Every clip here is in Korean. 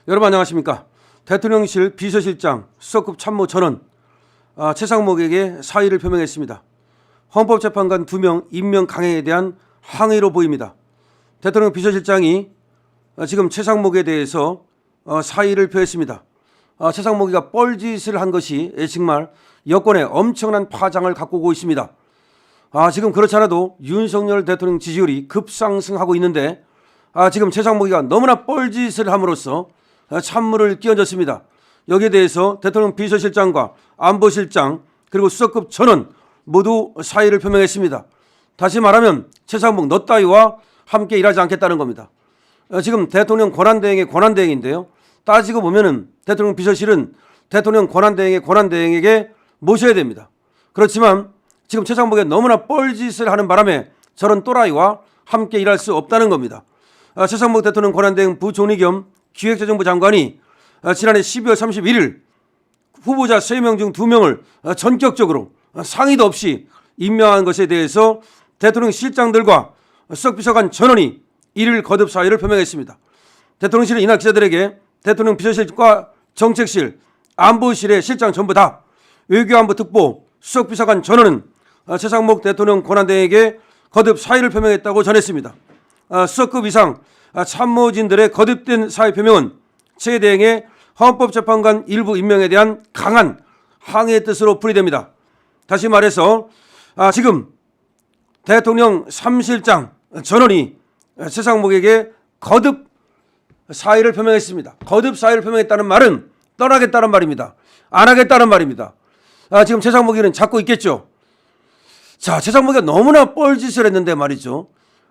여러분 안녕하십니까. 대통령실 비서실장 수석급 참모 전원 최상목에게 사의를 표명했습니다. 헌법재판관 2명 임명 강행에 대한 항의로 보입니다. 대통령 비서실장이 지금 최상목에 대해서 사의를 표했습니다. 최상목이가 뻘짓을 한 것이 정말 여권에 엄청난 파장을 갖고 오고 있습니다. 지금 그렇지 않아도 윤석열 대통령 지지율이 급상승하고 있는데 지금 최상목이가 너무나 뻘짓을 함으로써 찬물을 끼얹었습니다. 여기에 대해서 대통령 비서실장과 안보실장 그리고 수석급 전원 모두 사의를 표명했습니다. 다시 말하면 최상목 너 따위와 함께 일하지 않겠다는 겁니다. 지금 대통령 권한대행의 권한대행인데요. 따지고 보면은 대통령 비서실은 대통령 권한대행의 권한대행에게 모셔야 됩니다. 그렇지만 지금 최상목이 너무나 뻘짓을 하는 바람에 저런 또라이와 함께 일할 수 없다는 겁니다. 최상목 대통령 권한대행 부총리 겸 기획재정부 장관이 지난해 12월 31일 후보자 3명 중 2명을 전격적으로 상의도 없이 임명한 것에 대해서 대통령 실장들과 수석비서관 전원이 이를 거듭 사의를 표명했습니다. 대통령실은 이날 기자들에게 대통령 비서실과 정책실, 안보실의 실장 전부 다 외교안보 특보, 수석비서관 전원은 최상목 대통령 권한대행에게 거듭 사의를 표명했다고 전했습니다. 수석급 이상 참모진들의 거듭된 사의 표명은 최 대행의 헌법재판관 일부 임명에 대한 강한 항의의 뜻으로 풀이됩니다. 다시 말해서 지금 대통령 3실장 전원이 최상목에게 거듭 사의를 표명했습니다. 거듭 사의를 표명했다는 말은 떠나겠다는 말입니다. 안 하겠다는 말입니다. 지금 최상목이는 잡고 있겠죠. 자, 최상목이가 너무나 뻘짓을 했는데 말이죠.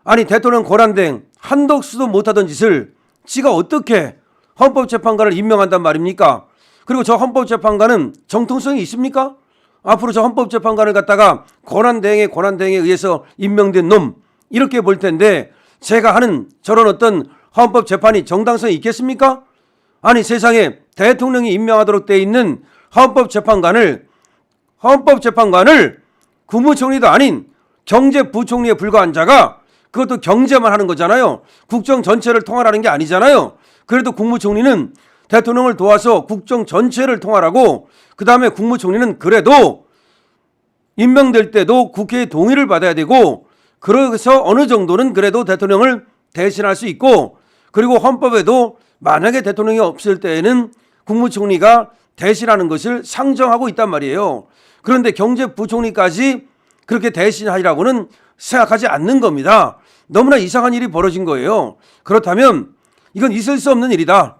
아니 대통령 권한대행 한덕수도 못하던 짓을 지가 어떻게 헌법재판관을 임명한단 말입니까? 그리고 저 헌법재판관은 정통성이 있습니까? 앞으로 저 헌법재판관을 갖다가 권한대행에 의해서 임명된 놈 이렇게 볼 텐데 제가 하는 저런 어떤 헌법재판이 정당성이 있겠습니까? 아니 세상에 대통령이 임명하도록 돼 있는 헌법재판관을 국무총리도 아닌 경제부총리에 불과한 자가 그것도 경제만 하는 거잖아요. 국정 전체를 통할하는 게 아니잖아요. 그래도 국무총리는 대통령을 도와서 국정 전체를 통할하고 그 다음에 국무총리는 그래도 임명될 때도 국회의 동의를 받아야 되고 그래서 어느 정도는 그래도 대통령을 대신할 수 있고 그리고 헌법에도 만약에 대통령이 없을 때에는 국무총리가 대신하는 것을 상정하고 있단 말이에요. 그런데 경제부총리까지 그렇게 대신하리라고는 생각하지 않는 겁니다. 너무나 이상한 일이 벌어진 거예요. 그렇다면 이건 있을 수 없는 일이다.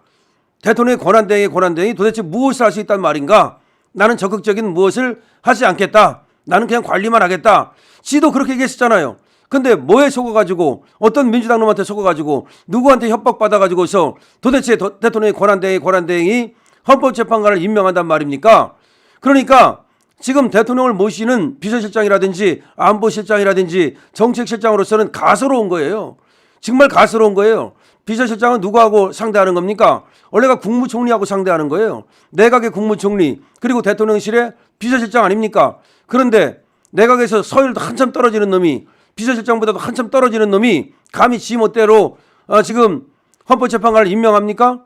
대통령의 권한대행이 도대체 무엇을 할 수 있단 말인가? 나는 적극적인 무엇을 하지 않겠다. 나는 그냥 관리만 하겠다. 지도 그렇게 얘기했었잖아요. 근데 뭐에 속아가지고 어떤 민주당 놈한테 속아가지고 누구한테 협박받아가지고서 도대체 대통령의 권한대행이 헌법재판관을 임명한단 말입니까? 그러니까 지금 대통령을 모시는 비서실장이라든지 안보실장이라든지 정책실장으로서는 가소로운 거예요. 정말 가소로운 거예요. 비서실장은 누구하고 상대하는 겁니까? 원래가 국무총리하고 상대하는 거예요. 내각의 국무총리 그리고 대통령실의 비서실장 아닙니까? 그런데 내각에서 서열도 한참 떨어지는 놈이 비서실장보다도 한참 떨어지는 놈이 감히 지 멋대로 지금 헌법재판관을 임명합니까?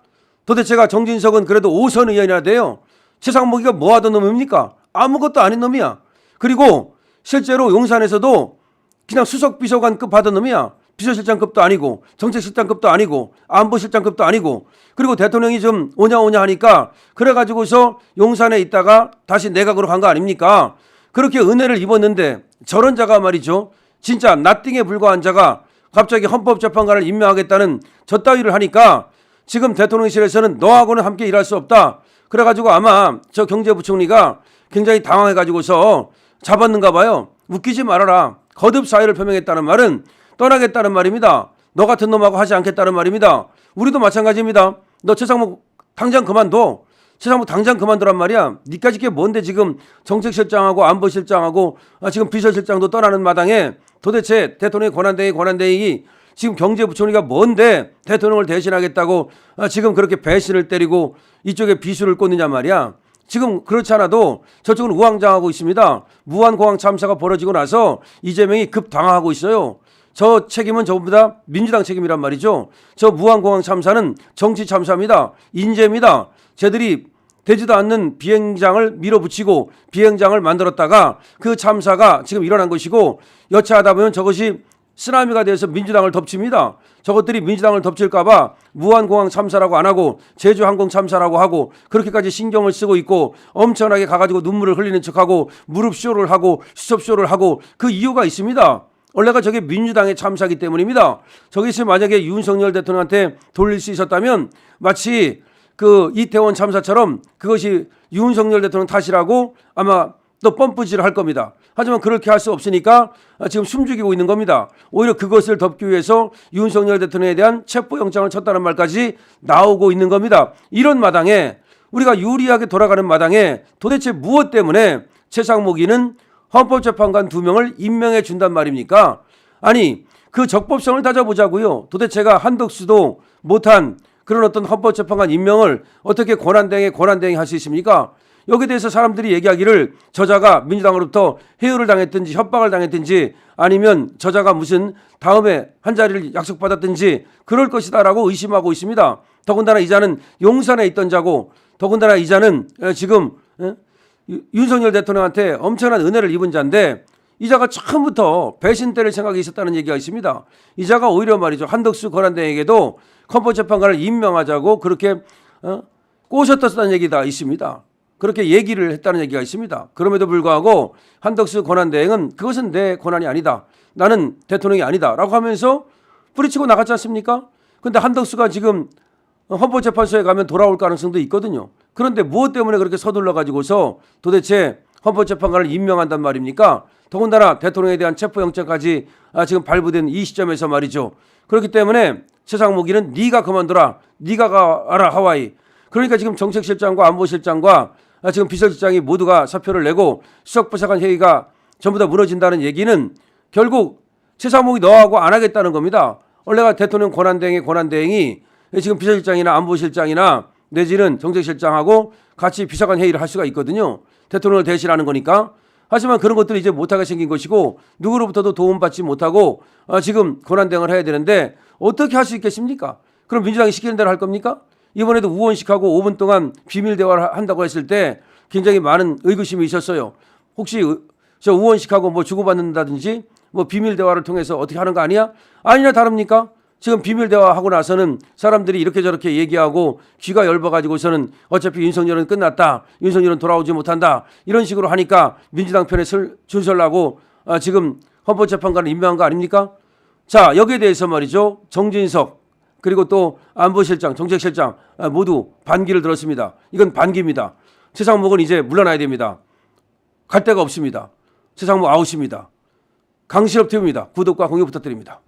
도대체가 정진석은 그래도 5선 의원이나 돼요. 최상목이가 뭐 하던 놈입니까? 아무것도 아닌 놈이야. 그리고 실제로 용산에서도 그냥 수석비서관급 하던 놈이야. 비서실장급도 아니고 정책실장급도 아니고 안보실장급도 아니고 그리고 대통령이 좀 오냐오냐 하니까 그래가지고서 용산에 있다가 다시 내각으로 간 거 아닙니까? 그렇게 은혜를 입었는데 저런 자가 말이죠. 진짜 나띵에 불과한 자가 갑자기 헌법재판관을 임명하겠다는 저 따위를 하니까 지금 대통령실에서는 너하고는 함께 일할 수 없다. 그래가지고 아마 저 경제부총리가 굉장히 당황해가지고서 잡았는가 봐요. 웃기지 말아라. 거듭 사의를 표명했다는 말은 떠나겠다는 말입니다. 너 같은 놈하고 하지 않겠다는 말입니다. 우리도 마찬가지입니다. 너 최상목 당장 그만둬. 최상목 당장 그만두란 말이야. 니까지 게 뭔데 지금 정책실장하고 안보실장하고 지금 비서실장도 떠나는 마당에 도대체 대통령의 권한대행이 지금 경제부총리가 뭔데 대통령을 대신하겠다고 지금 그렇게 배신을 때리고 이쪽에 비수를 꽂느냐 말이야. 지금 그렇지 않아도 저쪽은 우왕좌왕하고 있습니다. 무한공항 참사가 벌어지고 나서 이재명이 급당황하고 있어요. 저 책임은 전부 다 민주당 책임이란 말이죠. 저 무한공항 참사는 정치 참사입니다. 인재입니다. 쟤들이 되지도 않는 비행장을 밀어붙이고 비행장을 만들었다가 그 참사가 지금 일어난 것이고 여차하다 보면 저것이 쓰나미가 돼서 민주당을 덮칩니다. 저것들이 민주당을 덮칠까 봐 무한공항 참사라고 안 하고 제주항공 참사라고 하고 그렇게까지 신경을 쓰고 있고 엄청나게 가가지고 눈물을 흘리는 척하고 무릎쇼를 하고 스톱쇼를 하고 그 이유가 있습니다. 원래가 저게 민주당의 참사기 때문입니다. 저것이 만약에 윤석열 대통령한테 돌릴 수 있었다면 마치 그 이태원 참사처럼 그것이 윤석열 대통령 탓이라고 아마 또 펌프질을 할 겁니다. 하지만 그렇게 할 수 없으니까 지금 숨죽이고 있는 겁니다. 오히려 그것을 덮기 위해서 윤석열 대통령에 대한 체포영장을 쳤다는 말까지 나오고 있는 겁니다. 이런 마당에 우리가 유리하게 돌아가는 마당에 도대체 무엇 때문에 최상목이는 헌법재판관 2명을 임명해 준단 말입니까? 아니 그 적법성을 따져보자고요. 도대체가 한덕수도 못한 그런 어떤 헌법재판관 임명을 어떻게 권한대행이 할 수 있습니까? 여기에 대해서 사람들이 얘기하기를 저자가 민주당으로부터 해요를 당했든지 협박을 당했든지 아니면 저자가 무슨 다음에 한 자리를 약속받았든지 그럴 것이다라고 의심하고 있습니다. 더군다나 이자는 용산에 있던 자고 더군다나 이자는 지금 윤석열 대통령한테 엄청난 은혜를 입은 자인데 이자가 처음부터 배신 때릴 생각이 있었다는 얘기가 있습니다. 이자가 오히려 말이죠. 한덕수 권한대행에게도 헌법재판관을 임명하자고 그렇게 꼬셨다는 얘기가 있습니다. 그렇게 얘기를 했다는 얘기가 있습니다. 그럼에도 불구하고 한덕수 권한대행은 그것은 내 권한이 아니다. 나는 대통령이 아니다. 라고 하면서 뿌리치고 나갔지 않습니까? 그런데 한덕수가 지금 헌법재판소에 가면 돌아올 가능성도 있거든요. 그런데 무엇 때문에 그렇게 서둘러 가지고서 도대체 헌법재판관을 임명한단 말입니까? 더군다나 대통령에 대한 체포영장까지 지금 발부된 이 시점에서 말이죠. 그렇기 때문에 최상목이는 네가 그만둬라. 네가 가라 하와이. 그러니까 지금 정책실장과 안보실장과 지금 비서실장이 모두가 사표를 내고 수석부사관 회의가 전부 다 무너진다는 얘기는 결국 최상목이 너하고 안 하겠다는 겁니다. 원래가 대통령 권한대행의 권한대행이 지금 비서실장이나 안보실장이나 내지는 정책실장하고 같이 비서관 회의를 할 수가 있거든요. 대통령을 대신하는 거니까. 하지만 그런 것들이 이제 못하게 생긴 것이고 누구로부터도 도움받지 못하고 지금 권한대행을 해야 되는데 어떻게 할 수 있겠습니까? 그럼 민주당이 시키는 대로 할 겁니까? 이번에도 우원식하고 5분 동안 비밀 대화를 한다고 했을 때 굉장히 많은 의구심이 있었어요. 혹시 저 우원식하고 뭐 주고받는다든지 뭐 비밀 대화를 통해서 어떻게 하는 거 아니야? 아니나 다릅니까? 지금 비밀 대화하고 나서는 사람들이 이렇게 저렇게 얘기하고 귀가 얇아가지고서는 어차피 윤석열은 끝났다. 윤석열은 돌아오지 못한다. 이런 식으로 하니까 민주당 편에 준설하고 지금 헌법재판관을 임명한 거 아닙니까? 자, 여기에 대해서 말이죠. 정진석 그리고 또 안보실장, 정책실장 모두 반기를 들었습니다. 이건 반기입니다. 최상목은 이제 물러나야 됩니다. 갈 데가 없습니다. 최상목 아웃입니다. 강실업 팀입니다. 구독과 공유 부탁드립니다.